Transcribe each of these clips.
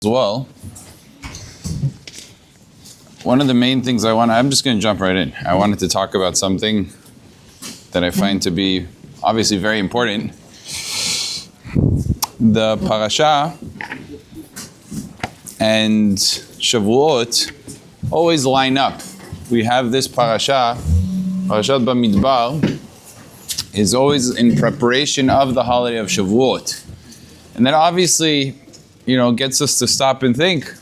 As well, one of the main things I'm just going to jump right in. I wanted to talk about something that I find to be obviously very important. The Parashat and Shavuot always line up. We have this Parashat Bamidbar, is always in preparation of the holiday of Shavuot. And that obviously, gets us to stop and think.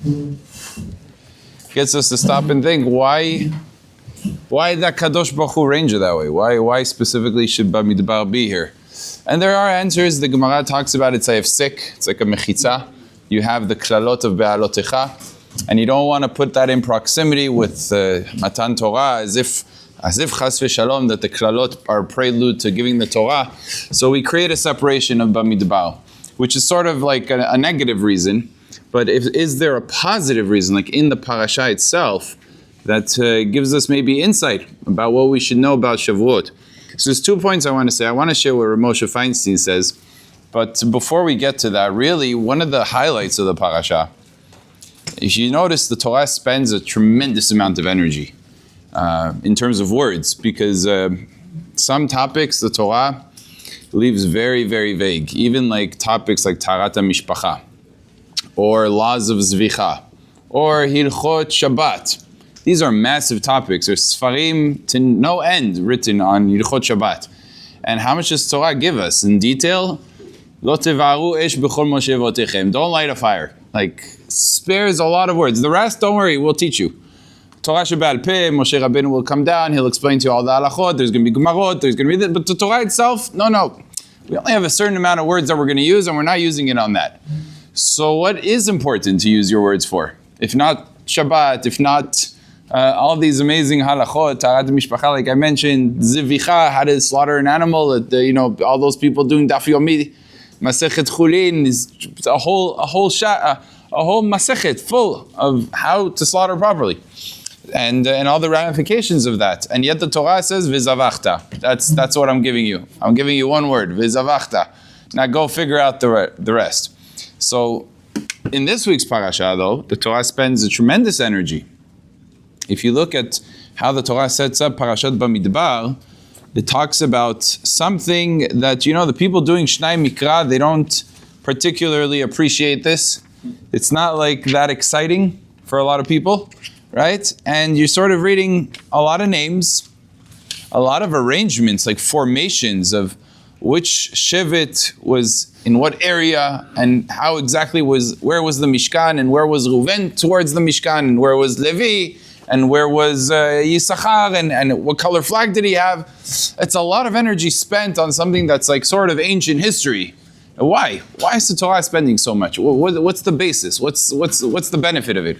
Why that Kadosh Baruch Hu arrange it that way? Why specifically should Bamidbar be here? And there are answers. The Gemara talks about it's a hefsek. It's like a mechitza. You have the klalot of be'alotecha, and you don't want to put that in proximity with Matan Torah as if chas v'shalom that the klalot are prelude to giving the Torah. So we create a separation of Bamidbar, which is sort of like a negative reason. But is there a positive reason, like in the parasha itself, that gives us maybe insight about what we should know about Shavuot? So there's 2 points I want to say. I want to share what Moshe Feinstein says. But before we get to that, really, one of the highlights of the parasha, if you notice, the Torah spends a tremendous amount of energy in terms of words, because some topics the Torah leaves very, very vague. Even like topics like Taharat HaMishpacha, or laws of Zvicha, or Hilchot Shabbat. These are massive topics. There's Sfarim to no end written on Hilchot Shabbat. And how much does Torah give us in detail? Lo tevaru esh b'chol moshevotechem. Don't light a fire. Like, spares a lot of words. The rest, don't worry, we'll teach you. Torah Sheba'al Peh, Moshe Rabbeinu will come down, he'll explain to you all the halachot, there's going to be Gemarot, there's going to be this, but the Torah itself, no. We only have a certain amount of words that we're going to use, and we're not using it on that. So what is important to use your words for? If not Shabbat, if not all these amazing halachot, Taharat Mishpacha, like I mentioned, Zivicha, how to slaughter an animal, all those people doing Daf Yomi, Masechet Chulin, is a whole Masechet full of how to slaughter properly. And all the ramifications of that. And yet the Torah says, V'zavachta. That's what I'm giving you. I'm giving you one word, V'zavachta. Now go figure out the rest. So, in this week's parasha, though, the Torah spends a tremendous energy. If you look at how the Torah sets up Parashat Bamidbar, it talks about something that, the people doing Shnai Mikra, they don't particularly appreciate this. It's not like that exciting for a lot of people, right? And you're sort of reading a lot of names, a lot of arrangements, like formations of which Shevet was in what area, and how exactly where was the Mishkan, and where was Reuven towards the Mishkan, and where was Levi, and where was Yisachar, and what color flag did he have? It's a lot of energy spent on something that's like sort of ancient history. Why? Why is the Torah spending so much? What's the basis? What's the benefit of it?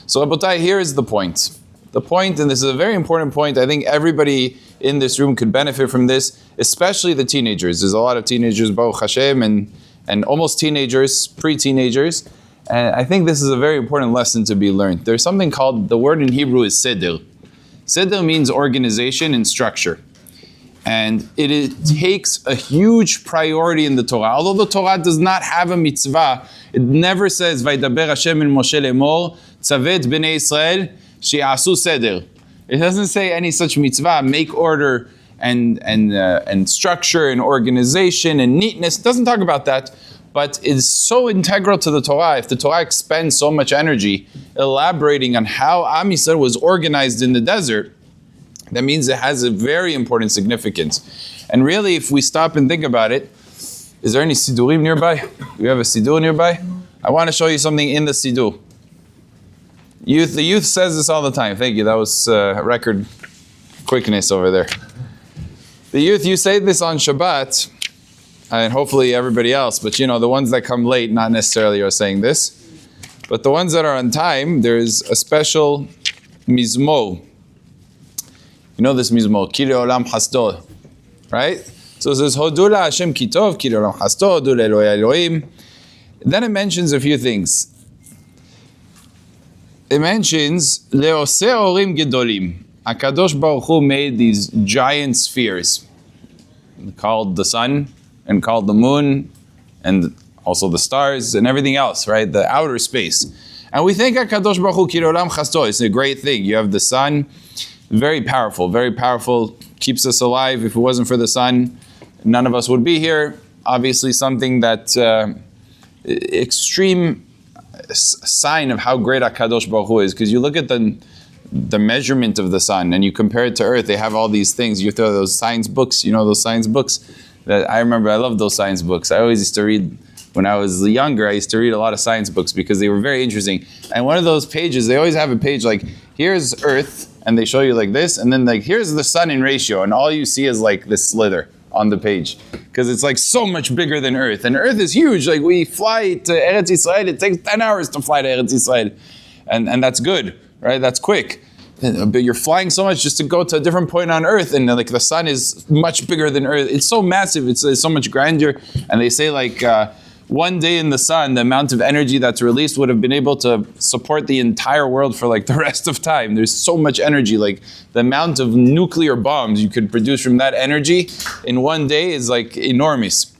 So Rabotai, here is the point. The point, and this is a very important point, I think everybody in this room could benefit from this, especially the teenagers. There's a lot of teenagers, Baruch Hashem, and almost teenagers, pre-teenagers. And I think this is a very important lesson to be learned. There's something called, the word in Hebrew is seder. Seder means organization and structure. And it takes a huge priority in the Torah. Although the Torah does not have a mitzvah, it never says, Vaydaber Hashem el Moshe lemor, tzavet b'nei Yisrael, she'asu seder. It doesn't say any such mitzvah, make order and structure and organization and neatness. It doesn't talk about that, but it's so integral to the Torah. If the Torah expends so much energy elaborating on how Am Yisrael was organized in the desert, that means it has a very important significance. And really, if we stop and think about it, is there any sidurim nearby? Do we have a sidur nearby? I want to show you something in the sidur. The youth says this all the time. Thank you. That was record quickness over there. The youth, you say this on Shabbat, and hopefully everybody else, but the ones that come late, not necessarily are saying this. But the ones that are on time, there's a special mizmor. You know this mizmor, Kiri Olam Hasdo, right? So it says, Hodu la Hashem kitov, Kiri Olam Hasdo, Hodu Eloi Elohim. Then it mentions a few things. It mentions Leose Orim Gedolim. HaKadosh Baruch Hu made these giant spheres called the sun and called the moon and also the stars and everything else, right? The outer space. And we think HaKadosh Baruch Hu Kirolam Chasto. It's a great thing. You have the sun, very powerful, keeps us alive. If it wasn't for the sun, none of us would be here. Obviously something that extreme sign of how great HaKadosh Baruch Hu is, because you look at the measurement of the sun and you compare it to Earth. They have all these things. You throw those science books, those science books that I remember. I love those science books. I always used to read. When I was younger, I used to read a lot of science books because they were very interesting. And one of those pages, they always have a page like, here's Earth, and they show you like this, and then like, here's the sun in ratio, and all you see is like this slither on the page. Because it's like so much bigger than Earth. And Earth is huge. Like we fly to Eretz Yisrael, it takes 10 hours to fly to Eretz Yisrael. And that's good, right? That's quick. But you're flying so much just to go to a different point on Earth, and like the sun is much bigger than Earth. It's so massive, it's so much grandeur. And they say like, one day in the sun, the amount of energy that's released would have been able to support the entire world for like the rest of time. There's so much energy, like the amount of nuclear bombs you could produce from that energy in one day is like enormous.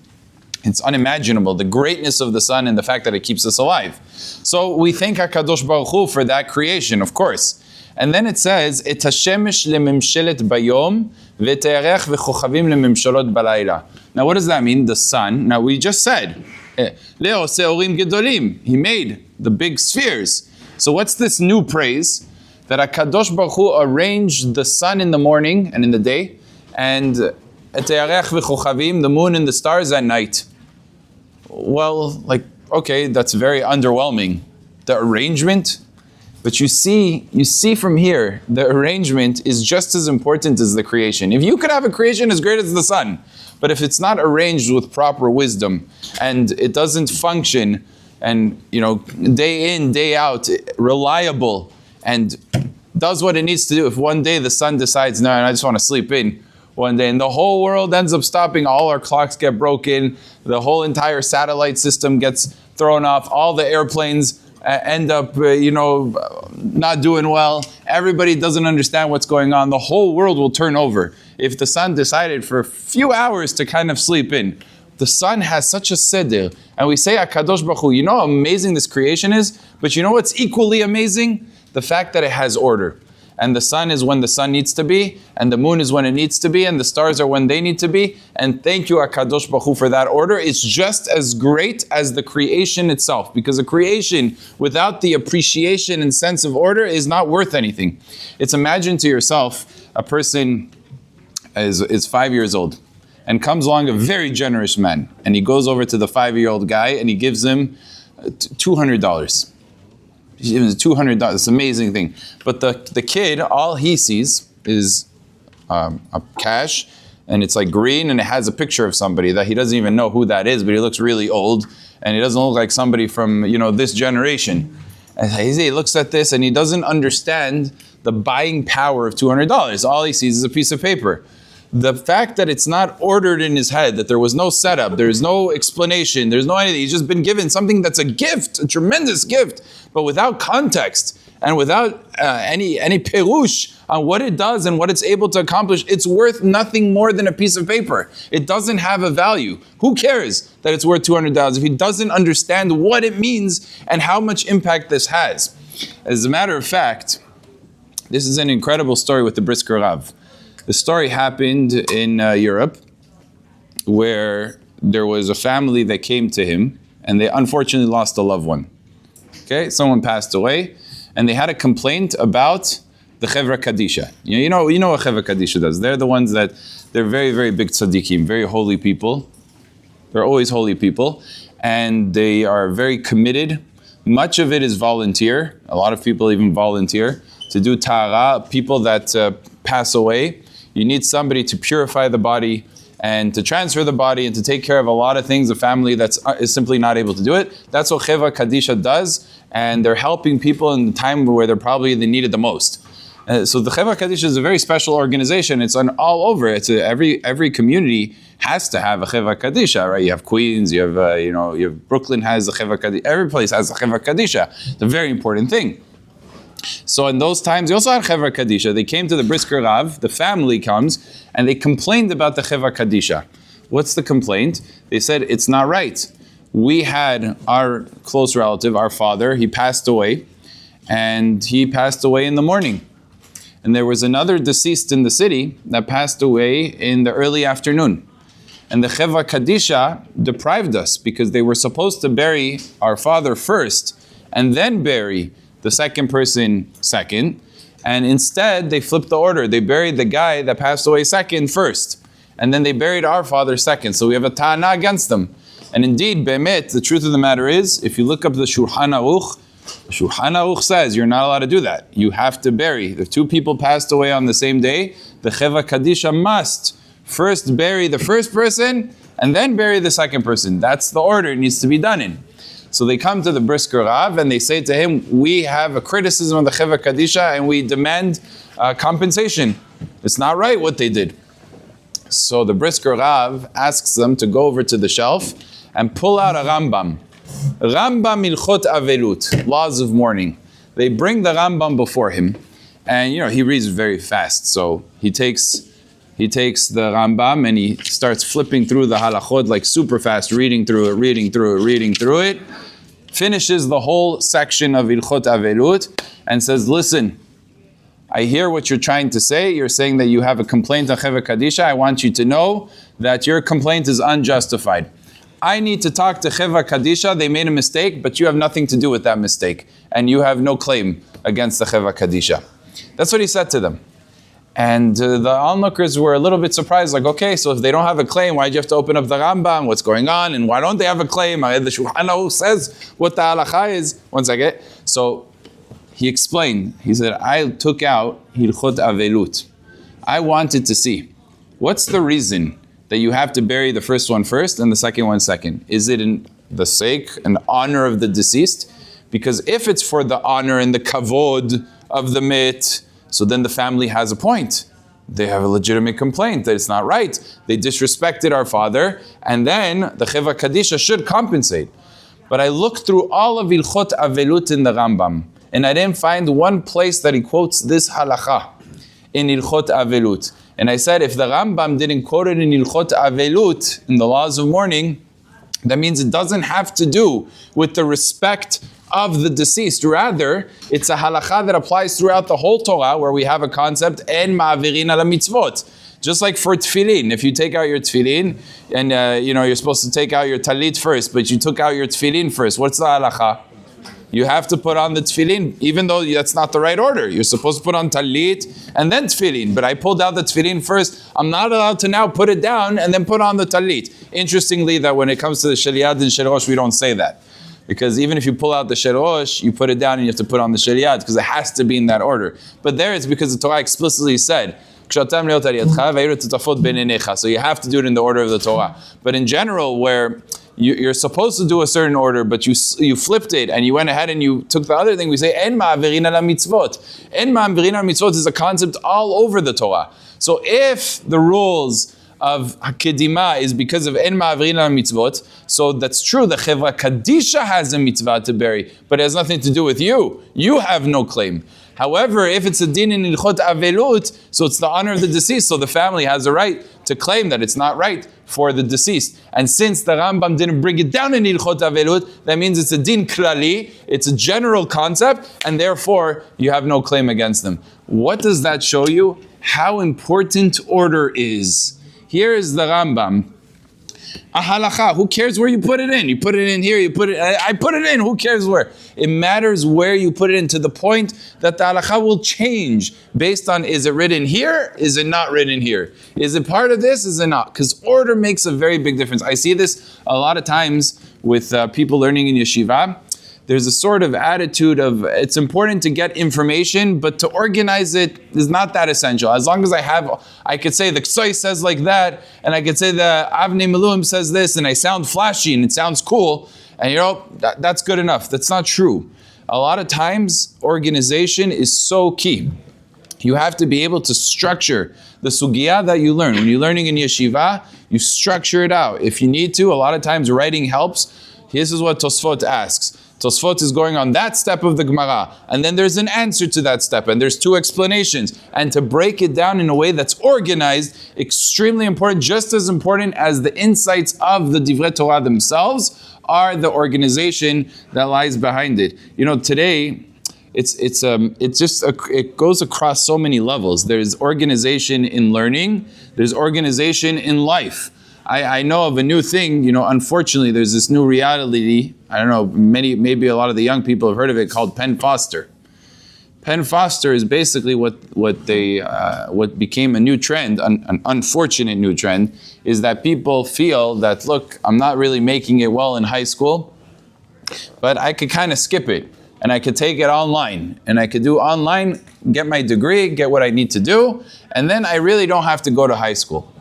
It's unimaginable, the greatness of the sun and the fact that it keeps us alive. So we thank HaKadosh Baruch Hu for that creation, of course. And then it says, Et hashemesh lememshelet bayom, v'te'erech v'chochavim lememshelot balayla. Now what does that mean? The sun. Now we just said, Leo seorim gedolim. He made the big spheres. So what's this new praise? That HaKadosh Baruch Hu arranged the sun in the morning and in the day, and ete'arech v'chochavim, the moon and the stars at night. Well, like, okay, that's very underwhelming. The arrangement, but you see from here, the arrangement is just as important as the creation. If you could have a creation as great as the sun, but if it's not arranged with proper wisdom and it doesn't function and, day in, day out, reliable and does what it needs to do, if one day the sun decides, no, I just want to sleep in one day, and the whole world ends up stopping, all our clocks get broken, the whole entire satellite system gets thrown off, all the airplanes end up, not doing well. Everybody doesn't understand what's going on. The whole world will turn over if the sun decided for a few hours to kind of sleep in. The sun has such a seder. And we say, HaKadosh Baruch Hu, how amazing this creation is? But you know what's equally amazing? The fact that it has order. And the sun is when the sun needs to be, and the moon is when it needs to be, and the stars are when they need to be. And thank you, HaKadosh Baruch Hu, for that order. It's just as great as the creation itself, because a creation without the appreciation and sense of order is not worth anything. It's, imagine to yourself, a person is 5 years old, and comes along a very generous man, and he goes over to the 5-year-old guy, and he gives him $200. He gives him $200. It's an amazing thing. But the kid, all he sees is a cash, and it's like green, and it has a picture of somebody that he doesn't even know who that is, but he looks really old, and he doesn't look like somebody from this generation. And he looks at this, and he doesn't understand the buying power of $200. All he sees is a piece of paper. The fact that it's not ordered in his head, that there was no setup, there's no explanation, there's no anything, he's just been given something that's a gift, a tremendous gift, but without context and without any perush on what it does and what it's able to accomplish, it's worth nothing more than a piece of paper. It doesn't have a value. Who cares that it's worth $200 if he doesn't understand what it means and how much impact this has? As a matter of fact, this is an incredible story with the Brisker Rav. The story happened in Europe, where there was a family that came to him, and they unfortunately lost a loved one. Okay, someone passed away, and they had a complaint about the Chevra Kadisha. You know what Chevra Kadisha does. They're the ones that, they're very, very big tzaddikim, very holy people. They're always holy people, and they are very committed. Much of it is volunteer. A lot of people even volunteer to do tahara. People that pass away, you need somebody to purify the body and to transfer the body and to take care of a lot of things. A family that is simply not able to do it. That's what Chevra Kadisha does, and they're helping people in the time where they're probably they need it the most. So the Chevra Kadisha is a very special organization. It's on all over. It's every community has to have a Chevra Kadisha, right? You have Queens, you have Brooklyn has a Chevra Kadisha. Every place has a Chevra Kadisha. It's a very important thing. So in those times, they also had Chevra Kadisha. They came to the Brisker Rav, the family comes, and they complained about the Chevra Kadisha. What's the complaint? They said, it's not right. we had our close relative, our father, he passed away, and he passed away in the morning. And there was another deceased in the city that passed away in the early afternoon. And the Cheva Kadisha deprived us because they were supposed to bury our father first and then bury the second person second. And instead, they flipped the order. They buried the guy that passed away second first. And then they buried our father second. So we have a ta'ana against them. And indeed, Be'emet, the truth of the matter is, if you look up the Shulchan Aruch says you're not allowed to do that. You have to bury. If two people passed away on the same day, the Cheva Kadisha must first bury the first person and then bury the second person. That's the order it needs to be done in. So they come to the Brisker Rav and they say to him, we have a criticism of the Cheva Kadisha and we demand compensation. It's not right what they did. So the Brisker Rav asks them to go over to the shelf and pull out a Rambam. Rambam Ilchot Avelut, Laws of Mourning. They bring the Rambam before him, and he reads very fast. So he takes the Rambam and he starts flipping through the halachot like super fast, reading through it, finishes the whole section of Ilchot Avelut and says, listen, I hear what you're trying to say. You're saying that you have a complaint on Cheva Kadisha. I want you to know that your complaint is unjustified. I need to talk to Cheva Kadisha. They made a mistake, but you have nothing to do with that mistake. And you have no claim against the Cheva Kadisha. That's what he said to them. And the onlookers were a little bit surprised, like, okay, so if they don't have a claim, why do you have to open up the Rambam? What's going on? And why don't they have a claim? The Shulchan Aruch says what the halacha is. One second. So he explained. He said, I took out Hilchot Avelut. I wanted to see, what's the reason that you have to bury the first one first and the second one second? Is it in the sake and honor of the deceased? Because if it's for the honor and the kavod of the mit, so then the family has a point. They have a legitimate complaint that it's not right. They disrespected our father, and then the Cheva Kadisha should compensate. But I looked through all of Ilchot Avelut in the Rambam, and I didn't find one place that he quotes this halacha in Ilchot Avelut. And I said, if the Rambam didn't quote it in Ilchot Avelut, in the Laws of Mourning, that means it doesn't have to do with the respect of the deceased. Rather, it's a halacha that applies throughout the whole Torah, where we have a concept, en ma'avirin ala mitzvot. Just like for tefillin, if you take out your tefillin, and you're supposed to take out your talit first, but you took out your tefillin first, what's the halacha? You have to put on the tefillin, even though that's not the right order. You're supposed to put on talit and then tefillin. But I pulled out the tefillin first. I'm not allowed to now put it down and then put on the talit. Interestingly, that when it comes to the sheliad and sherosh, we don't say that. Because even if you pull out the sherosh, you put it down and you have to put on the sheliad, because it has to be in that order. But there it's because the Torah explicitly said, so you have to do it in the order of the Torah. But in general, where you're supposed to do a certain order, but you flipped it and you went ahead and you took the other thing, we say, En ma'avirin ala mitzvot. En ma'avirin ala mitzvot is a concept all over the Torah. So if the rules of Kedima is because of En ma'avirin ala mitzvot, so that's true, the Cheva Kadisha has a mitzvah to bury, but it has nothing to do with you. You have no claim. However, if it's a din in Ilchot Avelut, so it's the honor of the deceased, so the family has a right to claim that it's not right for the deceased. And since the Rambam didn't bring it down in Ilchot Avelut, that means it's a din klali, it's a general concept, and therefore you have no claim against them. What does that show you? How important order is. Here is the Rambam. A halacha, who cares where you put it in? You put it in here, I put it in, who cares where? It matters where you put it in, to the point that the halacha will change based on, is it written here? Is it not written here? Is it part of this? Is it not? Because order makes a very big difference. I see this a lot of times with people learning in yeshiva. There's a sort of attitude of, it's important to get information, but to organize it is not that essential. As long as I could say the Ksoi says like that, and I could say the Avnei Miluim says this, and I sound flashy and it sounds cool, and that's good enough. That's not true. A lot of times, organization is so key. You have to be able to structure the sugiyah that you learn. When you're learning in yeshiva, you structure it out. If you need to, a lot of times writing helps. This is what Tosfot asks. Tosfot is going on that step of the Gemara, and then there's an answer to that step, and there's two explanations. And to break it down in a way that's organized, extremely important, just as important as the insights of the Divrei Torah themselves, are the organization that lies behind it. Today, it goes across so many levels. There's organization in learning. There's organization in life. I know of a new thing. Unfortunately, there's this new reality. I don't know. Maybe a lot of the young people have heard of it, called Penn Foster. Penn Foster is basically what became a new trend, an unfortunate new trend, is that people feel that, look, I'm not really making it well in high school, but I could kind of skip it. And I could take it online, and I could do online, get my degree, get what I need to do, and then I really don't have to go to high school.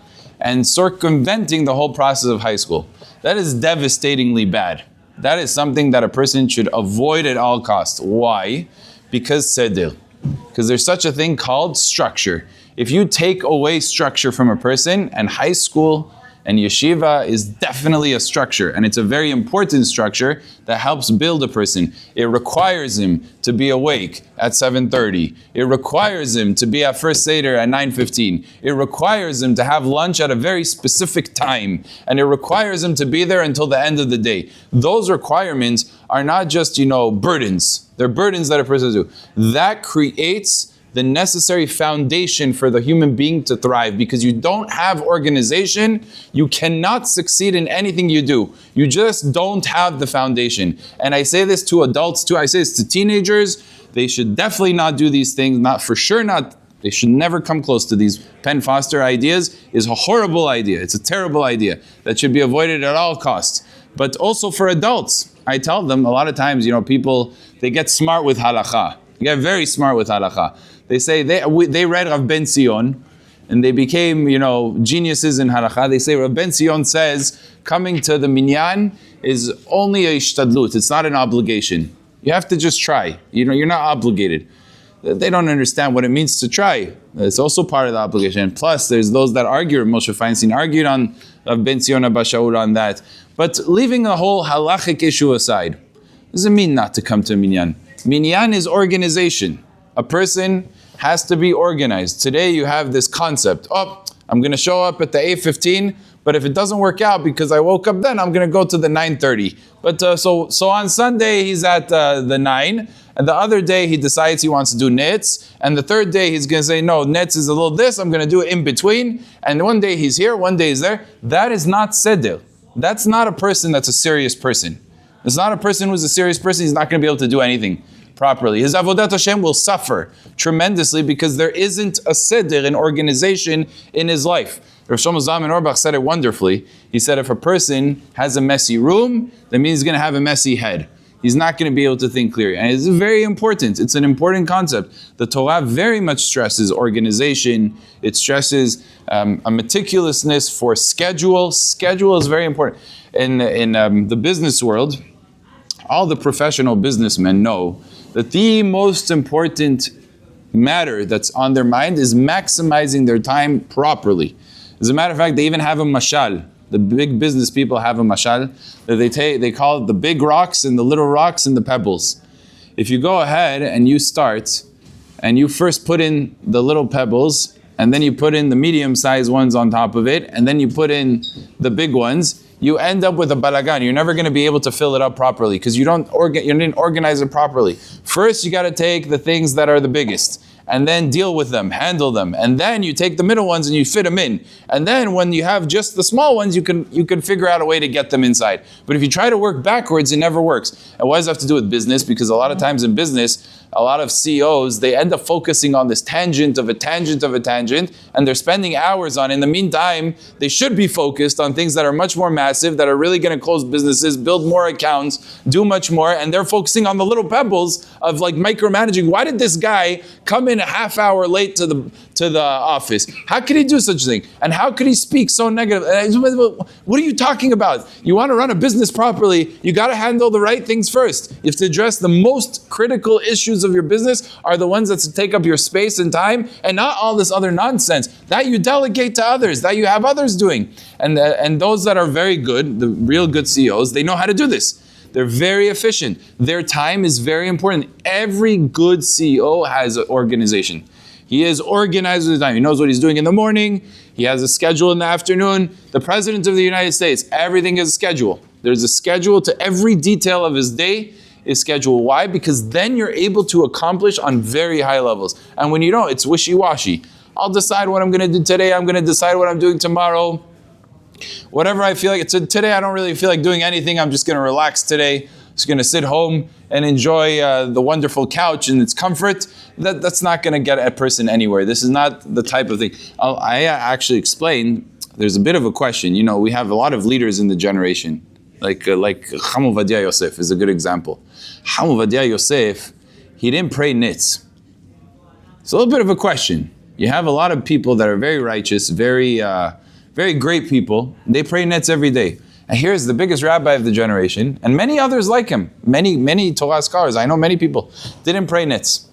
And circumventing the whole process of high school. That is devastatingly bad. That is something that a person should avoid at all costs. Why? Because seder. Because there's such a thing called structure. If you take away structure from a person, and high school and yeshiva is definitely a structure, and it's a very important structure that helps build a person. It requires him to be awake at 7:30. It requires him to be at first seder at 9:15. It requires him to have lunch at a very specific time, and it requires him to be there until the end of the day. Those requirements are not just, burdens. They're burdens that a person do. That creates the necessary foundation for the human being to thrive. Because you don't have organization, you cannot succeed in anything you do. You just don't have the foundation. And I say this to adults too. I say this to teenagers. They should definitely not do these things. They should never come close to these Penn Foster ideas. Is a horrible idea. It's a terrible idea that should be avoided at all costs. But also for adults, I tell them a lot of times, people, they get smart with halakha. They get very smart with halakha. They say they read Rav Ben Sion, and they became, geniuses in halakha. They say Rav Ben Sion says coming to the minyan is only a ishtadlut. It's not an obligation. You have to just try. You're not obligated. They don't understand what it means to try. It's also part of the obligation. And plus, there's those that argue. Moshe Feinstein argued on Rav Ben Sion Abba Shaul on that. But leaving the whole halachic issue aside, doesn't mean not to come to minyan. Minyan is organization. A person has to be organized. Today you have this concept. I'm going to show up at the 8:15, but if it doesn't work out because I woke up then, I'm going to go to the 9:30. But so on Sunday he's at the 9, and the other day he decides he wants to do nitz, and the third day he's going to say, no, nitz is a little this, I'm going to do it in between, and one day he's here, one day he's there. That is not seder. That's not a person that's a serious person. It's not a person who's a serious person. He's not going to be able to do anything properly. His avodat Hashem will suffer tremendously because there isn't a seder, an organization in his life. Rav Shlomo Zalman Auerbach said it wonderfully. He said if a person has a messy room, that means he's going to have a messy head. He's not going to be able to think clearly. And it's very important. It's an important concept. The Torah very much stresses organization. It stresses a meticulousness for schedule. Schedule is very important. In the business world, all the professional businessmen know that the most important matter that's on their mind is maximizing their time properly. As a matter of fact, they even have a mashal. The big business people have a mashal that they call it the big rocks and the little rocks and the pebbles. If you go ahead and you start and you first put in the little pebbles and then you put in the medium-sized ones on top of it and then you put in the big ones, you end up with a balagan. You're never going to be able to fill it up properly because you didn't organize it properly. First, you got to take the things that are the biggest and then deal with them, handle them, and then you take the middle ones and you fit them in. And then when you have just the small ones, you can figure out a way to get them inside. But if you try to work backwards, it never works. And what does that have to do with business? Because a lot of times in business, a lot of CEOs, they end up focusing on this tangent of a tangent of a tangent, and they're spending hours on it. In the meantime, they should be focused on things that are much more massive, that are really going to close businesses, build more accounts, do much more, and they're focusing on the little pebbles of like micromanaging. Why did this guy come in a half hour late to the office? How could he do such a thing? And how could he speak so negative? What are you talking about? You want to run a business properly, you got to handle the right things first. You have to address the most critical issues of your business are the ones that take up your space and time, and not all this other nonsense that you delegate to others, that you have others doing. And those that are very good, the real good CEOs, they know how to do this. They're very efficient. Their time is very important. Every good CEO has an organization. He is organized with his time. He knows what he's doing in the morning. He has a schedule in the afternoon. The President of the United States, everything is a schedule. There's a schedule to every detail of his day is scheduled. Why? Because then you're able to accomplish on very high levels. And when you don't, it's wishy-washy. I'll decide what I'm going to do today. I'm going to decide what I'm doing tomorrow. Whatever I feel like. Today I don't really feel like doing anything. I'm just going to relax today. Just going to sit home and enjoy the wonderful couch and its comfort. That's not going to get a person anywhere. This is not the type of thing. I actually explained, there's a bit of a question. You know, we have a lot of leaders in the generation. Like Chacham Ovadia Yosef is a good example. Chacham Ovadia Yosef, he didn't pray nitz. It's a little bit of a question. You have a lot of people that are very righteous, very great people. They pray nitz every day. And here's the biggest rabbi of the generation, and many others like him. Many Torah scholars, I know many people, didn't pray nitz.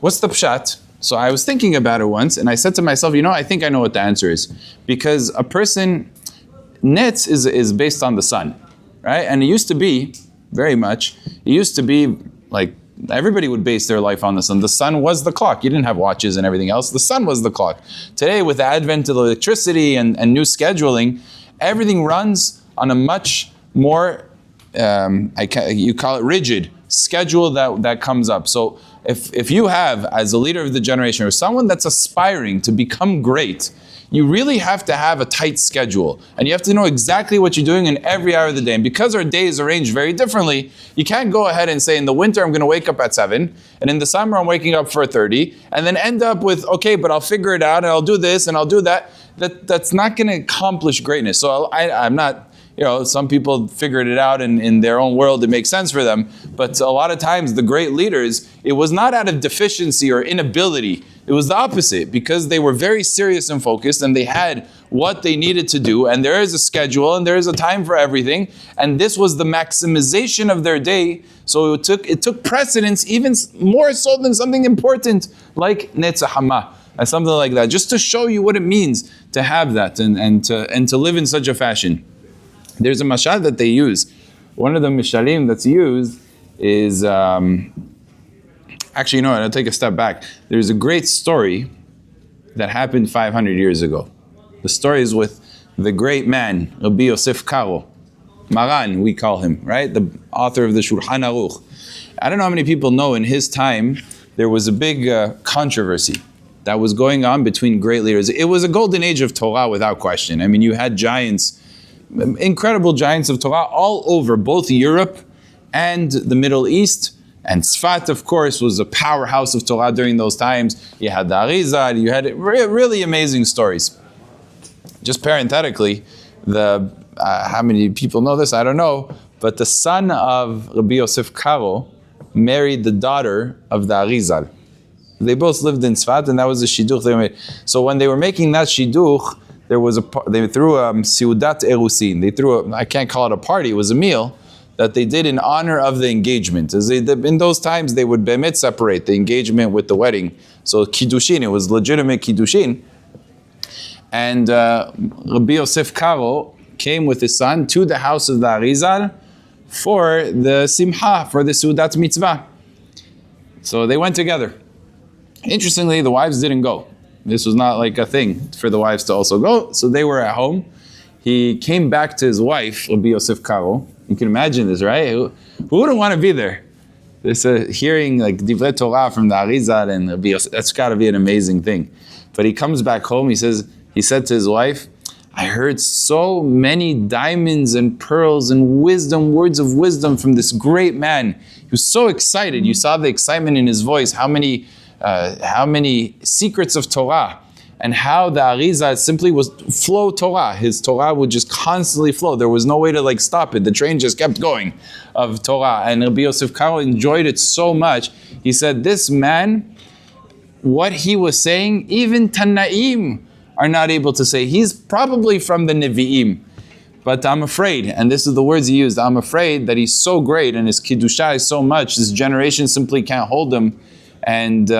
What's the pshat? So I was thinking about it once, and I said to myself, I think I know what the answer is. Because a person, nitz is based on the sun, right? And it used to be, very much, like, everybody would base their life on the sun. The sun was the clock. You didn't have watches and everything else. The sun was the clock. Today, with the advent of electricity and new scheduling, everything runs on a much more, you call it rigid, schedule that comes up. So if you have, as a leader of the generation, or someone that's aspiring to become great, you really have to have a tight schedule. And you have to know exactly what you're doing in every hour of the day. And because our day is arranged very differently, you can't go ahead and say, in the winter, I'm going to wake up at 7, and in the summer, I'm waking up 4:30, and then end up with, okay, but I'll figure it out, and I'll do this, and I'll do that. That's not going to accomplish greatness. So I'm not, some people figured it out in their own world. It makes sense for them. But a lot of times, the great leaders, it was not out of deficiency or inability. It was the opposite, because they were very serious and focused, and they had what they needed to do, and there is a schedule, and there is a time for everything, and this was the maximization of their day. So it took precedence, even more so than something important like Netzah and something like that, just to show you what it means to have that and to live in such a fashion. There's a mashal that they use. One of the mishalim that's used is. Actually, I'll take a step back. There's a great story that happened 500 years ago. The story is with the great man, Rabbi Yosef Karo. Maran, we call him, right? The author of the Shulchan Aruch. I don't know how many people know in his time, there was a big controversy that was going on between great leaders. It was a golden age of Torah without question. I mean, you had giants, incredible giants of Torah all over, both Europe and the Middle East. And Tzfat, of course, was a powerhouse of Torah during those times. You had the Arizal, you had really amazing stories. Just parenthetically, how many people know this? I don't know. But the son of Rabbi Yosef Karo married the daughter of the Arizal. They both lived in Tzfat, and that was the shidduch they made. So when they were making that shidduch, they threw a Seudat Erusin. I can't call it a party, it was a meal that they did in honor of the engagement. In those times, they would bemet separate the engagement with the wedding. So kiddushin, it was legitimate kiddushin. And Rabbi Yosef Karo came with his son to the house of the Arizal for the simcha, for the Seudat mitzvah. So they went together. Interestingly, the wives didn't go. This was not like a thing for the wives to also go. So they were at home. He came back to his wife, Rabbi Yosef Karo. You can imagine this, right? Who wouldn't want to be there? This hearing like Divrei Torah from the Arizal and Rabbi Yosef, that's got to be an amazing thing. But he comes back home, he said to his wife, I heard so many diamonds and pearls and words of wisdom from this great man. He was so excited. You saw the excitement in his voice, how many secrets of Torah. And how the Arizal simply was flow Torah. His Torah would just constantly flow. There was no way to stop it. The train just kept going of Torah. And Rabbi Yosef Karo enjoyed it so much. He said, this man, what he was saying, even Tanaim are not able to say. He's probably from the Nevi'im. But I'm afraid, and this is the words he used, I'm afraid that he's so great and his Kiddusha is so much, this generation simply can't hold him. And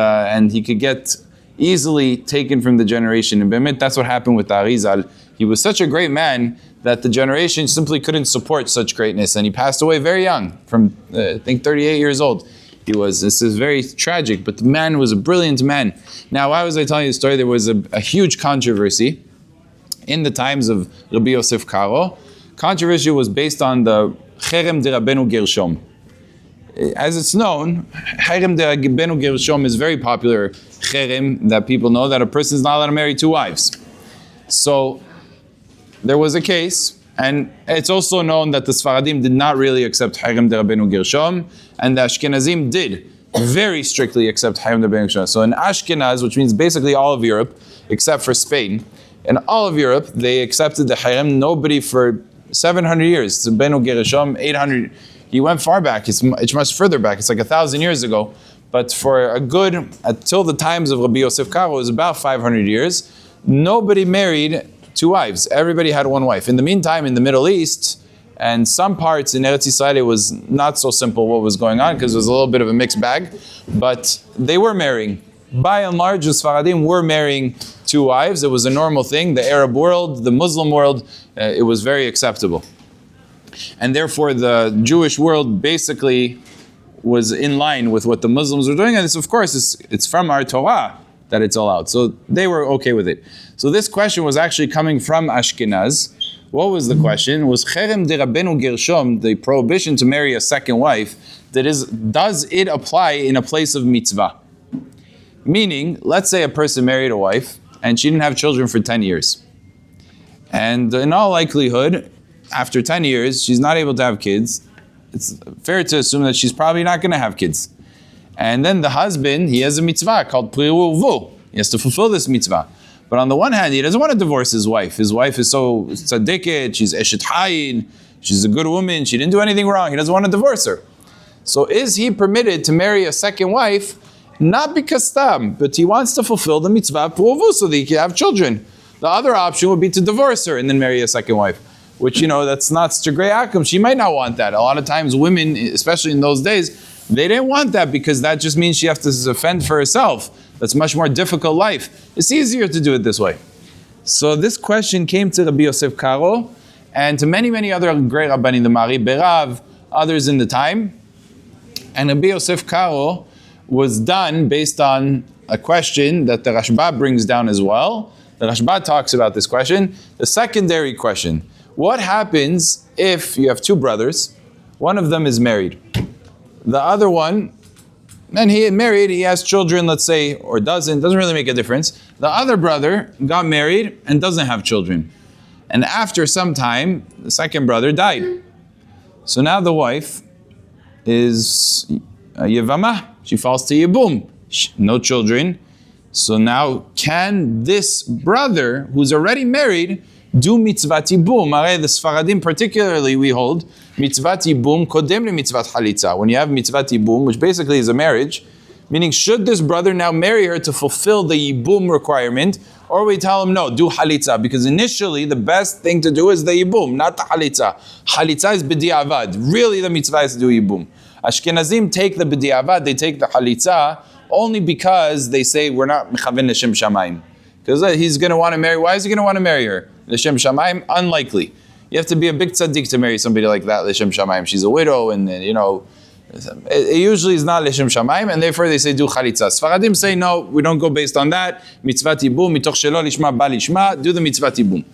he could get easily taken from the generation. And Bemit, that's what happened with the Arizal. He was such a great man that the generation simply couldn't support such greatness. And he passed away very young, from I think 38 years old. This is very tragic, but the man was a brilliant man. Now, why was I telling you the story? There was a huge controversy in the times of Rabbi Yosef Karo, controversy was based on the Cherem de Rabbeinu Gershom. As it's known, Cherem de Rabbeinu Gershom is very popular Cherem that people know, that a person is not allowed to marry two wives. So there was a case, and it's also known that the Sfaradim did not really accept Cherem de Rabbeinu Gershom, and the Ashkenazim did very strictly accept Cherem de Rabbeinu Gershom. So in Ashkenaz, which means basically all of Europe, except for Spain, in all of Europe, they accepted the Cherem. Nobody for 700 years. Rabbeinu Gershom, 800. He went far back. It's much further back. It's like 1,000 years ago. But for a good, until the times of Rabbi Yosef Karo, it was about 500 years. Nobody married two wives. Everybody had one wife. In the meantime, in the Middle East and some parts in Eretz Yisrael, it was not so simple what was going on because it was a little bit of a mixed bag. But they were marrying. By and large, the Sfaradim were marrying two wives. It was a normal thing. The Arab world, the Muslim world, it was very acceptable. And therefore, the Jewish world basically was in line with what the Muslims were doing. And it's, of course, it's from our Torah that it's allowed. So they were okay with it. So this question was actually coming from Ashkenaz. What was the question? Was Cherem de Rabbeinu Gershom, the prohibition to marry a second wife, does it apply in a place of mitzvah? Meaning, let's say a person married a wife and she didn't have children for 10 years. And in all likelihood, after 10 years, she's not able to have kids. It's fair to assume that she's probably not going to have kids. And then the husband, he has a mitzvah called Priru Vu. He has to fulfill this mitzvah. But on the one hand, he doesn't want to divorce his wife. His wife is so tzaddiket, she's eshet hayin, she's a good woman, she didn't do anything wrong. He doesn't want to divorce her. So is he permitted to marry a second wife? Not because tam, but he wants to fulfill the mitzvah Priru Vu so that he can have children. The other option would be to divorce her and then marry a second wife. Which, that's not Strigray Akum. She might not want that. A lot of times women, especially in those days, they didn't want that because that just means she has to fend for herself. That's much more difficult life. It's easier to do it this way. So this question came to Rabbi Yosef Karo and to many, many other great Rabbanim, the Mari Berav, others in the time. And Rabbi Yosef Karo was done based on a question that the Rashba brings down as well. The Rashba talks about this question. The secondary question. What happens if you have two brothers, one of them is married, the other one, and he married, he has children, let's say, or doesn't really make a difference. The other brother got married and doesn't have children. And after some time, the second brother died. So now the wife is Yevama, she falls to Yibum, no children. So now can this brother who's already married do mitzvat yibum? The Sfaradim particularly, we hold mitzvat yibum kodem le mitzvat halitza. When you have mitzvat yibum, which basically is a marriage, meaning should this brother now marry her to fulfill the yibum requirement, or we tell him no, do halitza, because initially the best thing to do is the yibum, not the halitza. Halitza is b'di'avad. Really, the mitzvah is to do yibum. Ashkenazim take the b'di'avad, they take the halitza only because they say we're not mechaven l'shem shamayim. Because he's going to want to marry. Why is he going to want to marry her? L'shem shamayim? Unlikely. You have to be a big tzaddik to marry somebody like that, l'shem shamayim. She's a widow, and it usually is not l'shem shamayim, and therefore they say do chalitza. Sfaradim say no, we don't go based on that. Mitzvat yibum, mitoch shelo lishma ba lishma, do the mitzvat yibum.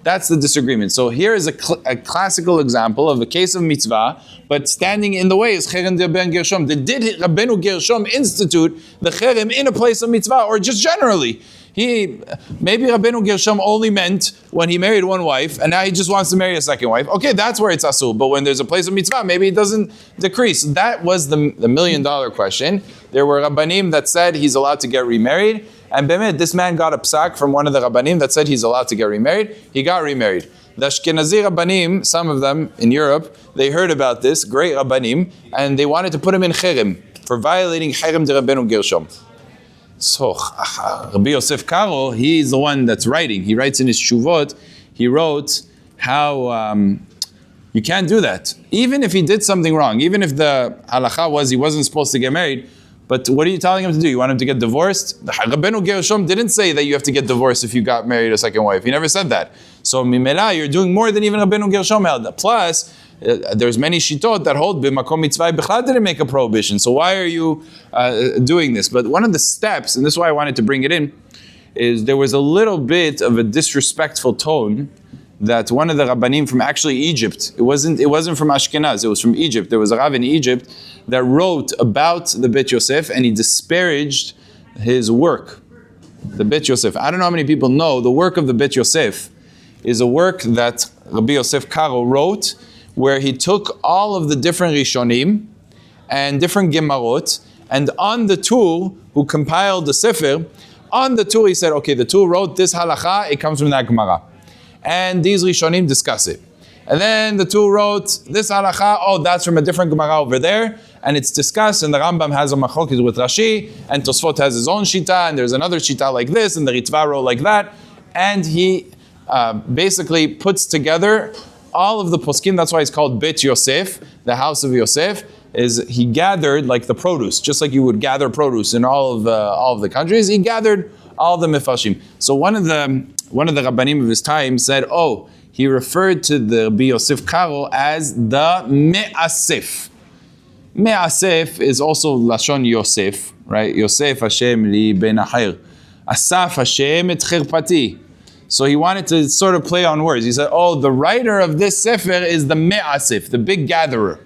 That's the disagreement. So here is a classical example of a case of mitzvah, but standing in the way is Cherem de Rabbeinu Gershom. Did Rabbeinu Gershom institute the Cherem in a place of mitzvah, or just generally? Maybe Rabbeinu Gershom only meant when he married one wife, and now he just wants to marry a second wife. Okay, that's where it's asur. But when there's a place of mitzvah, maybe it doesn't decrease. That was the $1 million question. There were Rabbanim that said he's allowed to get remarried. And Bemet, this man got a psak from one of the Rabbanim that said he's allowed to get remarried. He got remarried. The Ashkenazi Rabbanim, some of them in Europe, they heard about this, great Rabbanim, and they wanted to put him in Cherem for violating Cherem de Rabbeinu Gershom. So, Rabbi Yosef Karo, he's the one that's writing. He writes in his Shuvot, he wrote how you can't do that. Even if he did something wrong, even if the halacha was he wasn't supposed to get married, but what are you telling him to do? You want him to get divorced? The Rabbeinu Gershom didn't say that you have to get divorced if you got married a second wife. He never said that. So, Mimela, you're doing more than even Rabbeinu Gershom held. Plus, there's many shitot that hold b'makom mitzvah b'chlal didn't make a prohibition. So why are you doing this? But one of the steps, and this is why I wanted to bring it in, is there was a little bit of a disrespectful tone that one of the Rabbanim from actually Egypt, it wasn't from Ashkenaz, it was from Egypt. There was a Rav in Egypt that wrote about the Bet Yosef, and he disparaged his work, the Bet Yosef. I don't know how many people know the work of the Bet Yosef is a work that Rabbi Yosef Karo wrote, where he took all of the different Rishonim and different Gemarot, and on the tool who compiled the Sefer, on the tool he said, okay, the tool wrote this halacha, it comes from that Gemara. And these Rishonim discuss it. And then the tool wrote this halacha, oh, that's from a different Gemara over there, and it's discussed, and the Rambam has a machlokes with Rashi, and Tosfot has his own shita, and there's another shita like this, and the Ritva wrote like that, and he basically puts together all of the poskim. That's why it's called Bet Yosef, the house of Yosef. Is he gathered like the produce, just like you would gather produce in all of the countries. He gathered all the mifashim. So one of the Rabbanim of his time said, oh, he referred to the Rabbi Yosef Karo as the Me'asef. Me'asef is also Lashon Yosef, right? Yosef Hashem li ben Ahir. Asaf Hashem et chirpati. So he wanted to sort of play on words. He said, oh, the writer of this sefer is the Me'asef, the big gatherer,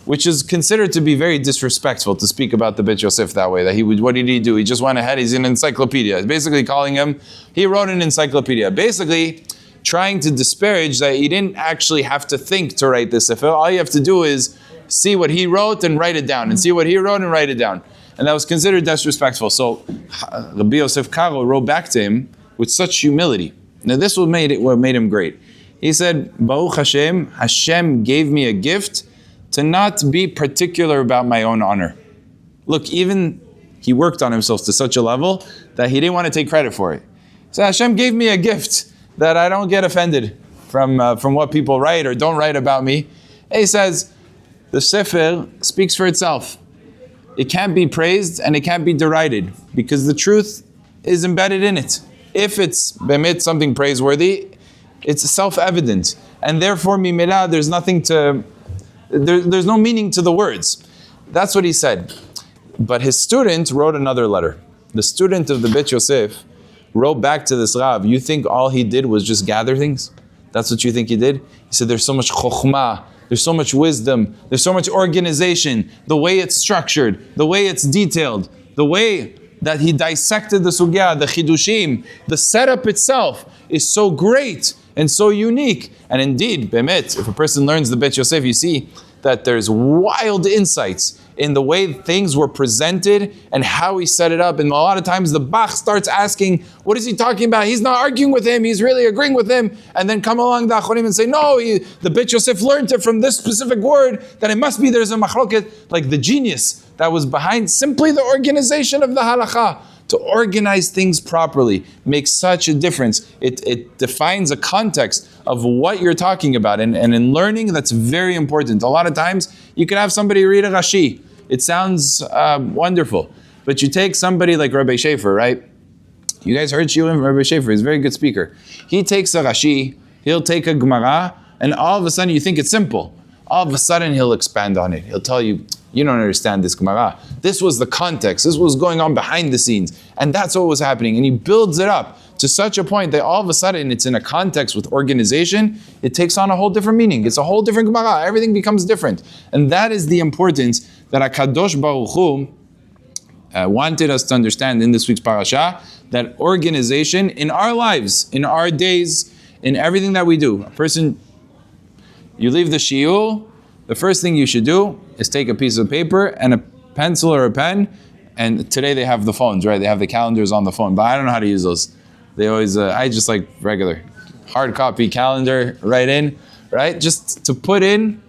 which is considered to be very disrespectful to speak about the Bet Yosef that way. That what did he do? He just went ahead, he's an encyclopedia. It's basically calling him, he wrote an encyclopedia. Basically, trying to disparage that he didn't actually have to think to write this sefer. All you have to do is see what he wrote and write it down, and see what he wrote and write it down. And that was considered disrespectful. So Rabbi Yosef Karo wrote back to him with such humility. Now this what made him great. He said, Baruch Hashem, Hashem gave me a gift to not be particular about my own honor. Look, even he worked on himself to such a level that he didn't want to take credit for it. So Hashem gave me a gift that I don't get offended from what people write or don't write about me. And he says, the Sefer speaks for itself. It can't be praised and it can't be derided because the truth is embedded in it. If it's bemit something praiseworthy, it's self-evident. And therefore, mimela, there's no meaning to the words. That's what he said. But his student wrote another letter. The student of the Bet Yosef wrote back to this Rav, you think all he did was just gather things? That's what you think he did? He said, there's so much chokhmah, there's so much wisdom, there's so much organization, the way it's structured, the way it's detailed, the way that he dissected the sugya, the chidushim, the setup itself is so great and so unique. And indeed, bemet, if a person learns the Bet Yosef, you see that there's wild insights in the way things were presented and how he set it up. And a lot of times the Bach starts asking, what is he talking about? He's not arguing with him, he's really agreeing with him. And then come along the Achonim and say, no, the Bet Yosef learned it from this specific word, that it must be there's a machloket. Like the genius that was behind simply the organization of the halakha. To organize things properly makes such a difference. It defines a context of what you're talking about. And in learning, that's very important. A lot of times, you can have somebody read a Rashi. It sounds wonderful. But you take somebody like Rabbi Schaefer, right? You guys heard Shiurim from Rabbi Schaefer. He's a very good speaker. He takes a Rashi, he'll take a Gemara, and all of a sudden you think it's simple. All of a sudden he'll expand on it. He'll tell you, you don't understand this Gemara. This was the context. This was going on behind the scenes. And that's what was happening. And he builds it up to such a point that all of a sudden it's in a context with organization. It takes on a whole different meaning. It's a whole different Gemara. Everything becomes different. And that is the importance that HaKadosh Baruch Hu wanted us to understand in this week's parasha, that organization in our lives, in our days, in everything that we do. A person, you leave the shiur, the first thing you should do is take a piece of paper and a pencil or a pen, and today they have the phones, right? They have the calendars on the phone, but I don't know how to use those. They always, I just like regular, hard copy calendar, write in, right? Just to put in,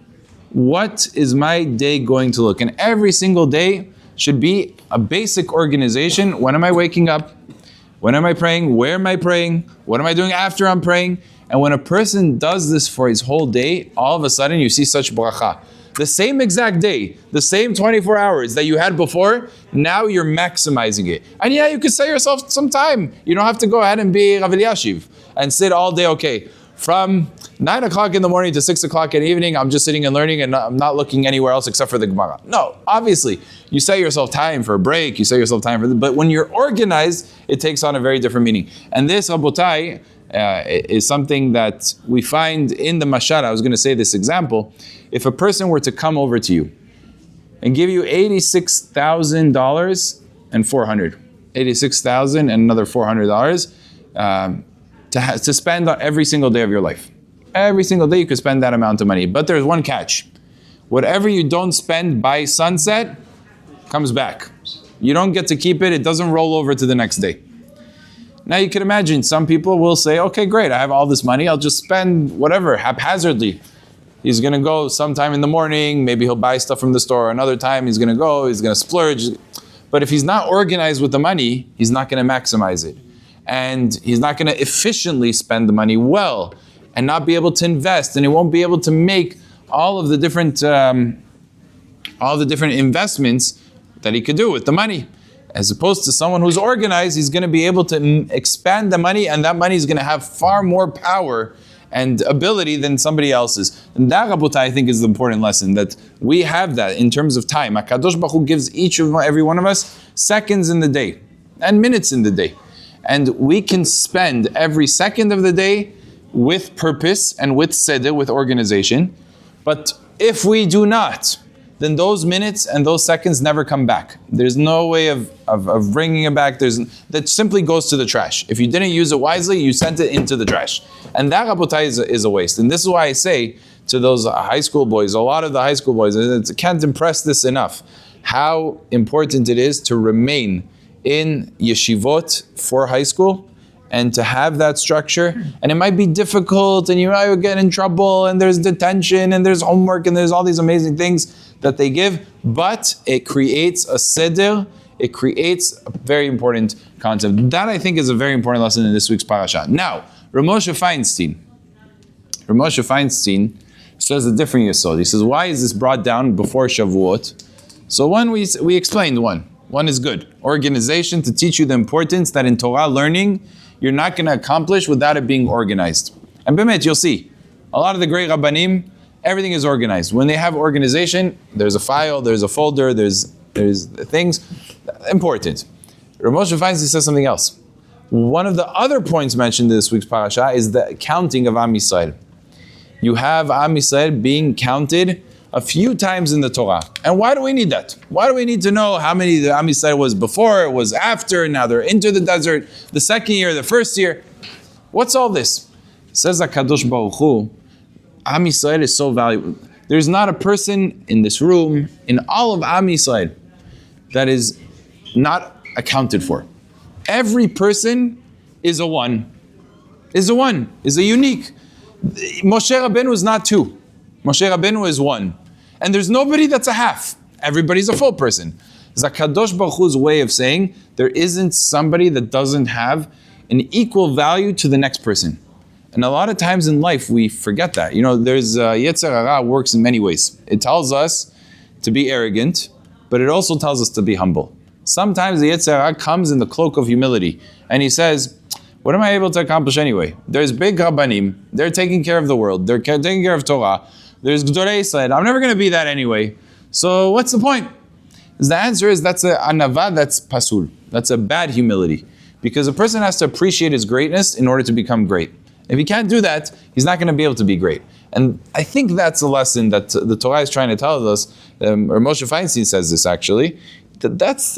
what is my day going to look? And every single day should be a basic organization. When am I waking up? When am I praying? Where am I praying? What am I doing after I'm praying? And when a person does this for his whole day, all of a sudden you see such bracha. The same exact day, the same 24 hours that you had before, now you're maximizing it. And yeah, you could set yourself some time. You don't have to go ahead and be Rav Eliashiv and sit all day, okay. From 9 o'clock in the morning to 6 o'clock in the evening, I'm just sitting and learning and I'm not looking anywhere else except for the Gemara. No, obviously, you set yourself time for a break, you set yourself time for but when you're organized, it takes on a very different meaning. And this, Rabotai, is something that we find in the Mashal. I was going to say this example. If a person were to come over to you and give you $86,000 and $400, $86,000 and another $400 to spend on every single day of your life. Every single day you could spend that amount of money. But there's one catch. Whatever you don't spend by sunset comes back. You don't get to keep it. It doesn't roll over to the next day. Now you can imagine some people will say, okay, great, I have all this money. I'll just spend whatever, haphazardly. He's going to go sometime in the morning. Maybe he'll buy stuff from the store. Another time he's going to go. He's going to splurge. But if he's not organized with the money, he's not going to maximize it. And he's not going to efficiently spend the money well and not be able to invest. And he won't be able to make all the different investments that he could do with the money. As opposed to someone who's organized, he's going to be able to expand the money, and that money is going to have far more power and ability than somebody else's. And that, Rabotai, I think is the important lesson, that we have that in terms of time. HaKadosh Baruch Hu gives every one of us seconds in the day and minutes in the day. And we can spend every second of the day with purpose and with seder, with organization. But if we do not, then those minutes and those seconds never come back. There's no way of bringing it back. That simply goes to the trash. If you didn't use it wisely, you sent it into the trash. And that, Rabotai, is a waste. And this is why I say to those high school boys, a lot of the high school boys, I can't impress this enough, how important it is to remain in yeshivot for high school and to have that structure. And it might be difficult and you might get in trouble and there's detention and there's homework and there's all these amazing things that they give, but it creates a seder, it creates a very important concept. That, I think, is a very important lesson in this week's Parashat. Now, Ramosha Feinstein says a different yesod. He says, why is this brought down before Shavuot? So one, we explained one. One is good. Organization, to teach you the importance that in Torah learning, you're not going to accomplish without it being organized. And Bemet, you'll see, a lot of the great Rabbanim, everything is organized. When they have organization, there's a file, there's a folder, there's things important. Ramosha Feinstein says something else. One of the other points mentioned in this week's parasha is the counting of Am Yisrael. You have Am Yisrael being counted a few times in the Torah. And why do we need that? Why do we need to know how many the Am Yisrael was before, it was after, now they're into the desert, the second year, the first year? What's all this? Says HaKadosh Baruch Hu, Am Yisrael is so valuable. There's not a person in this room, in all of Am Yisrael, that is not accounted for. Every person is a one, is a unique. Moshe Rabbeinu is not two. Moshe Rabbeinu is one. And there's nobody that's a half. Everybody's a full person. It's HaKadosh Baruch Hu's way of saying there isn't somebody that doesn't have an equal value to the next person. And a lot of times in life we forget that. There's Yetzer Hara works in many ways. It tells us to be arrogant, but it also tells us to be humble. Sometimes the Yetzer Hara comes in the cloak of humility, and he says, what am I able to accomplish anyway? There's big Rabbanim, they're taking care of the world, they're taking care of Torah, there's Gdolei Yisrael, I'm never going to be that anyway, so what's the point? The answer is that's a anava, that's pasul, that's a bad humility, because a person has to appreciate his greatness in order to become great. If he can't do that, he's not going to be able to be great. And I think that's a lesson that the Torah is trying to tell us, or Moshe Feinstein says this actually, that's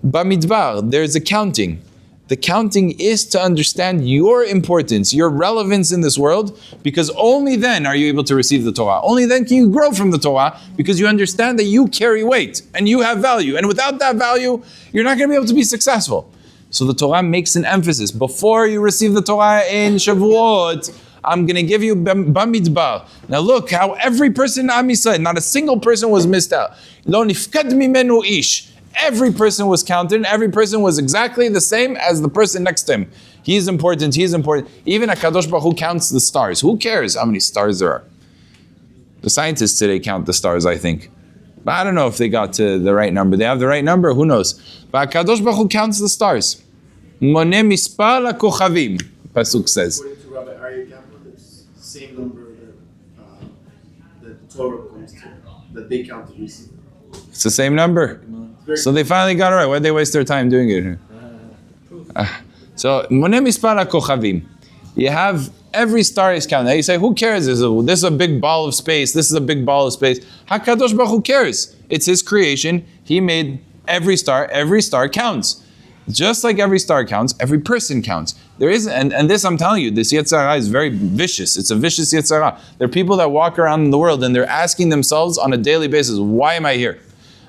Bamidbar, there's a counting. The counting is to understand your importance, your relevance in this world, because only then are you able to receive the Torah. Only then can you grow from the Torah, because you understand that you carry weight and you have value. And without that value, you're not going to be able to be successful. So the Torah makes an emphasis. Before you receive the Torah in Shavuot, I'm going to give you Bamidbar. Now look how every person in Am Yisrael, not a single person was missed out. Lo nifkad mimenu ish. Every person was counted, and every person was exactly the same as the person next to him. He's important. Even HaKadosh Baruch Hu counts the stars. Who cares how many stars there are? The scientists today count the stars, I think. But I don't know if they got to the right number. They have the right number, who knows? But HaKadosh Baruch Hu counts the stars. Moneh mispar hakochavim, Pasuk says. According to Rabbi Aryeh Kaplan, it's the same number that the Torah comes to, that they counted recently. It's the same number. So they finally got it right. Why'd they waste their time doing it? So, Moneh Mispar HaKochavim. You have every star is counted. Now you say, who cares? This is a big ball of space. This is a big ball of space. HaKadosh Baruch Hu cares. It's His creation. He made every star. Every star counts. Just like every star counts, every person counts. There is, and this I'm telling you, this Yetzer Hara is very vicious. It's a vicious Yetzer Hara. There are people that walk around in the world and they're asking themselves on a daily basis, why am I here?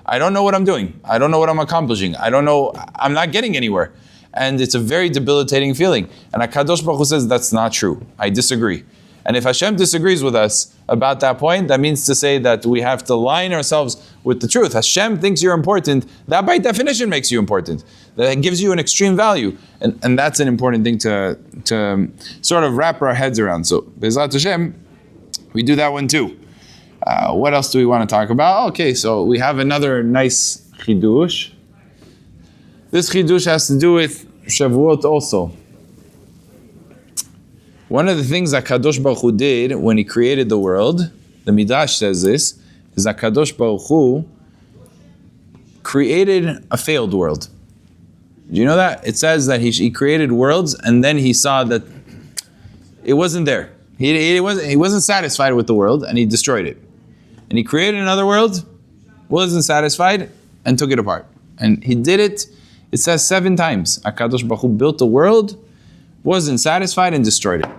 I don't know what I'm doing. I don't know what I'm accomplishing. I don't know, I'm not getting anywhere. And it's a very debilitating feeling. And HaKadosh Baruch Hu says that's not true. I disagree. And if Hashem disagrees with us about that point, that means to say that we have to line ourselves with the truth. Hashem thinks you're important. That by definition makes you important. That gives you an extreme value. And that's an important thing to sort of wrap our heads around. So, Bezrat Hashem, we do that one too. What else do we want to talk about? Okay, so we have another nice chidush. This chidush has to do with Shavuot also. One of the things that Kadosh Baruch Hu did when He created the world, the Midrash says this, is that Kadosh Baruch Hu created a failed world. Do you know that? It says that He created worlds and then He saw that it wasn't there. He wasn't satisfied with the world and He destroyed it. And He created another world, wasn't satisfied, and took it apart. And He did it, it says 7 times. HaKadosh Baruch Hu built the world, wasn't satisfied, and destroyed it.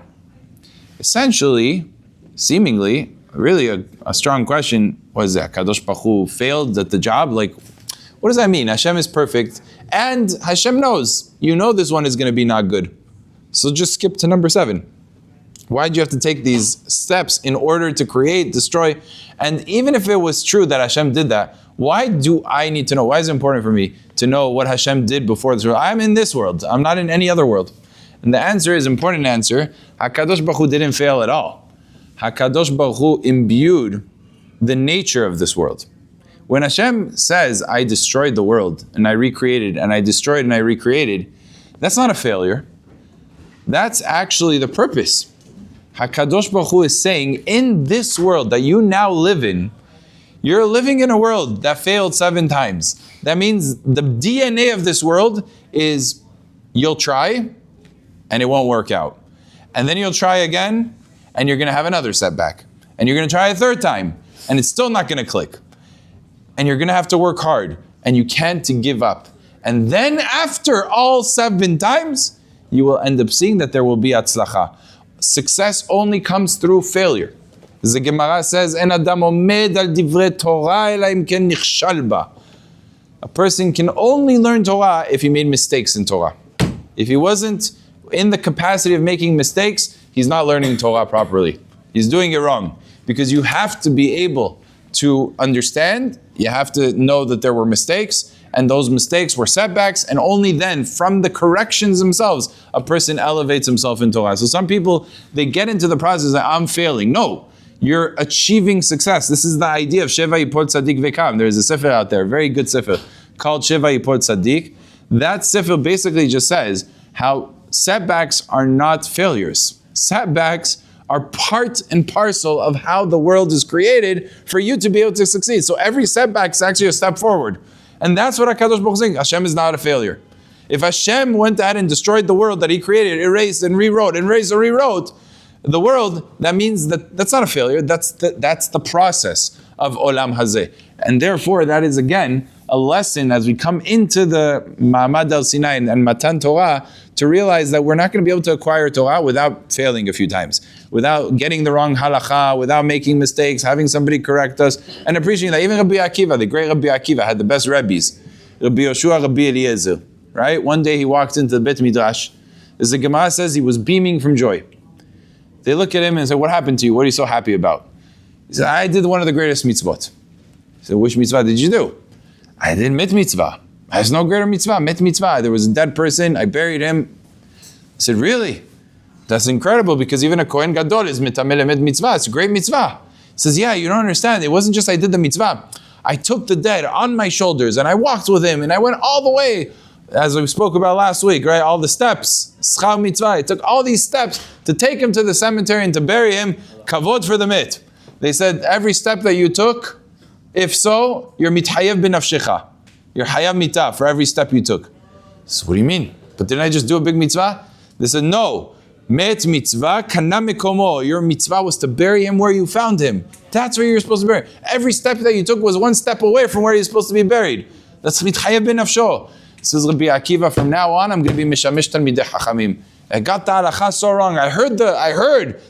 Essentially, seemingly, really a strong question was that HaKadosh Baruch Hu failed at the job. Like, what does that mean? Hashem is perfect, and Hashem knows. You know this one is going to be not good. So just skip to number 7. Why do you have to take these steps in order to create, destroy? And even if it was true that Hashem did that, why do I need to know? Why is it important for me to know what Hashem did before this world? I'm in this world. I'm not in any other world. And the answer is, important answer, HaKadosh Baruch Hu didn't fail at all. HaKadosh Baruch Hu imbued the nature of this world. When Hashem says, I destroyed the world, and I recreated, and I destroyed, and I recreated, that's not a failure. That's actually the purpose. HaKadosh Baruch Hu is saying, in this world that you now live in, you're living in a world that failed 7 times. That means the DNA of this world is you'll try and it won't work out. And then you'll try again and you're going to have another setback. And you're going to try a 3rd time and it's still not going to click. And you're going to have to work hard and you can't give up. And then after all 7 times, you will end up seeing that there will be atzlacha. Success only comes through failure. The Gemara says, "En adam omed al divrei Torah ela im ken nichshal ba." A person can only learn Torah if he made mistakes in Torah. If he wasn't in the capacity of making mistakes, he's not learning Torah properly. He's doing it wrong. Because you have to be able to understand, you have to know that there were mistakes, and those mistakes were setbacks, and only then, from the corrections themselves, a person elevates himself in Torah. So some people, they get into the process that I'm failing. No, you're achieving success. This is the idea of Sheva Yipol Tzadik Vekam. There's a sefer out there, very good sefer, called Sheva Yipol Tzadik. That sefer basically just says how setbacks are not failures. Setbacks are part and parcel of how the world is created for you to be able to succeed. So every setback is actually a step forward. And that's what HaKadosh Baruch Hu is saying. Hashem is not a failure. If Hashem went ahead and destroyed the world that He created, erased and rewrote, erased and rewrote the world, that means that's not a failure. That's the process of Olam Hazeh. And therefore, that is again a lesson as we come into the Ma'amad al-Sinai and Matan Torah to realize that we're not going to be able to acquire Torah without failing a few times, without getting the wrong halakha, without making mistakes, having somebody correct us, and appreciating that. Even Rabbi Akiva, the great Rabbi Akiva, had the best rabbis. Rabbi Yoshua, Rabbi Eliezer, right? One day he walked into the Bet Midrash. As the Gemara says, he was beaming from joy. They look at him and say, what happened to you? What are you so happy about? He said, I did one of the greatest mitzvot. He said, which mitzvah did you do? I did mit mitzvah. There's no greater mitzvah, mit mitzvah. There was a dead person, I buried him. I said, really? That's incredible, because even a Kohen Gadol is mitameh mit mitzvah. It's a great mitzvah. He says, yeah, you don't understand. It wasn't just I did the mitzvah. I took the dead on my shoulders and I walked with him and I went all the way, as we spoke about last week, right? All the steps, schar mitzvah. I took all these steps to take him to the cemetery and to bury him, kavod for the mit. They said, every step that you took, if so, you're mithayev b'nafshecha. You're hayav mitah for every step you took. So what do you mean? But didn't I just do a big mitzvah? They said, no. Met mitzvah kana mikomo. Your mitzvah was to bury him where you found him. That's where you're supposed to bury him. Every step that you took was one step away from where you're supposed to be buried. That's mitchayev ben nafsho. Says Rabbi Akiva, from now on, I'm going to be mishamish talmidei chachamim. I got the halacha so wrong. I heard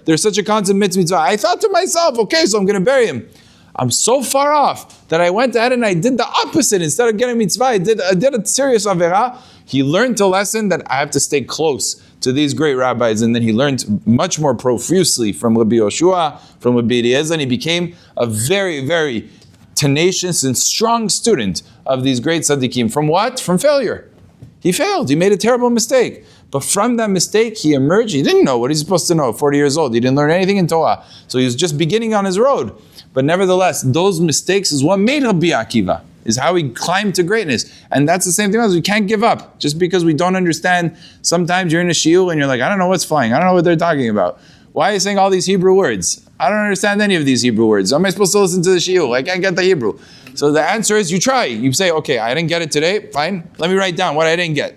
there's such a concept mitzvah. I thought to myself, okay, so I'm going to bury him. I'm so far off that I went ahead and I did the opposite. Instead of getting mitzvah, I did a serious avera. He learned a lesson that I have to stay close to these great rabbis, and then he learned much more profusely from Rabbi Yoshua, from Rabbi Eliezer, and he became a very, very tenacious and strong student of these great tzaddikim. From what? From failure. He failed. He made a terrible mistake. But from that mistake, he emerged. He didn't know what he's supposed to know. 40 years old. He didn't learn anything in Torah. So he was just beginning on his road. But nevertheless, those mistakes is what made Rabbi Akiva, is how he climbed to greatness. And that's the same thing as we can't give up. Just because we don't understand, sometimes you're in a shiur and you're like, I don't know what's flying. I don't know what they're talking about. Why are you saying all these Hebrew words? I don't understand any of these Hebrew words. How am I supposed to listen to the shiur? I can't get the Hebrew. So the answer is you try. You say, okay, I didn't get it today. Fine. Let me write down what I didn't get.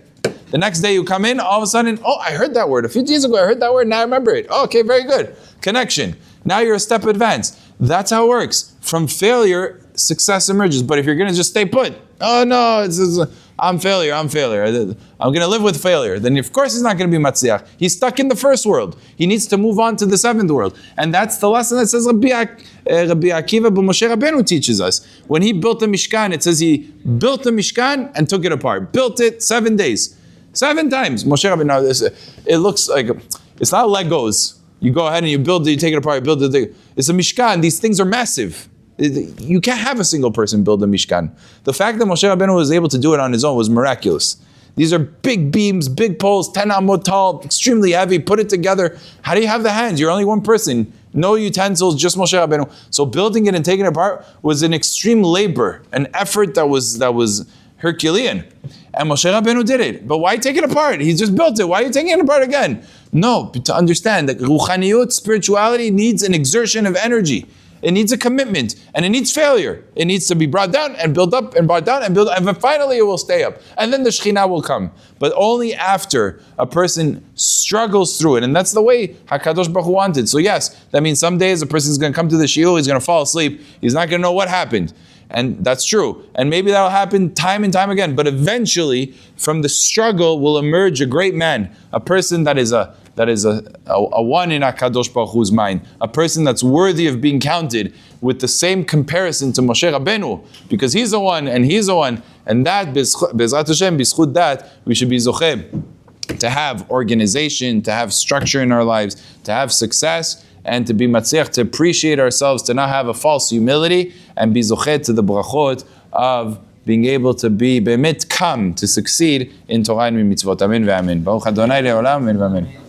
The next day you come in, all of a sudden, oh, I heard that word. A few days ago I heard that word, now I remember it. Oh, okay, very good. Connection. Now you're a step advanced. That's how it works. From failure, success emerges. But if you're going to just stay put, oh no, I'm failure. I'm going to live with failure. Then of course he's not going to be matzliach. He's stuck in the first world. He needs to move on to the seventh world. And that's the lesson that says Rabbi Akiva b'Moshe Rabbeinu teaches us. When he built the Mishkan, it says he built the Mishkan and took it apart. Built it 7 days. 7 times. Moshe Rabbeinu, it looks like, it's not Legos. You go ahead and you build it, you take it apart, you build it. It's a Mishkan. These things are massive. You can't have a single person build a Mishkan. The fact that Moshe Rabbeinu was able to do it on his own was miraculous. These are big beams, big poles, 10 amot tall, extremely heavy, put it together. How do you have the hands? You're only one person. No utensils, just Moshe Rabbeinu. So building it and taking it apart was an extreme labor, an effort that was Herculean. And Moshe Rabbeinu did it. But why take it apart? He just built it. Why are you taking it apart again? No, to understand that ruchaniyut, spirituality, needs an exertion of energy. It needs a commitment, and it needs failure. It needs to be brought down and built up and brought down and built up, and finally it will stay up. And then the Shekhinah will come. But only after a person struggles through it. And that's the way HaKadosh Baruch Hu wanted. So yes, that means some days a person's going to come to the shiur, he's going to fall asleep, he's not going to know what happened. And that's true. And maybe that'll happen time and time again. But eventually, from the struggle will emerge a great man, a person that is a one in HaKadosh Baruch Hu's mind, a person that's worthy of being counted with the same comparison to Moshe Rabbeinu, because he's the one and he's the one, and that, Bezrat Hashem, B'zchut that, we should be zocheh to have organization, to have structure in our lives, to have success, and to be matzliach, to appreciate ourselves, to not have a false humility, and be zocheh to the brachot of being able to be be'emet kam, to succeed in Torah and mitzvot. Amen ve'amen. Baruch Adonai le'olam, amen ve'amen.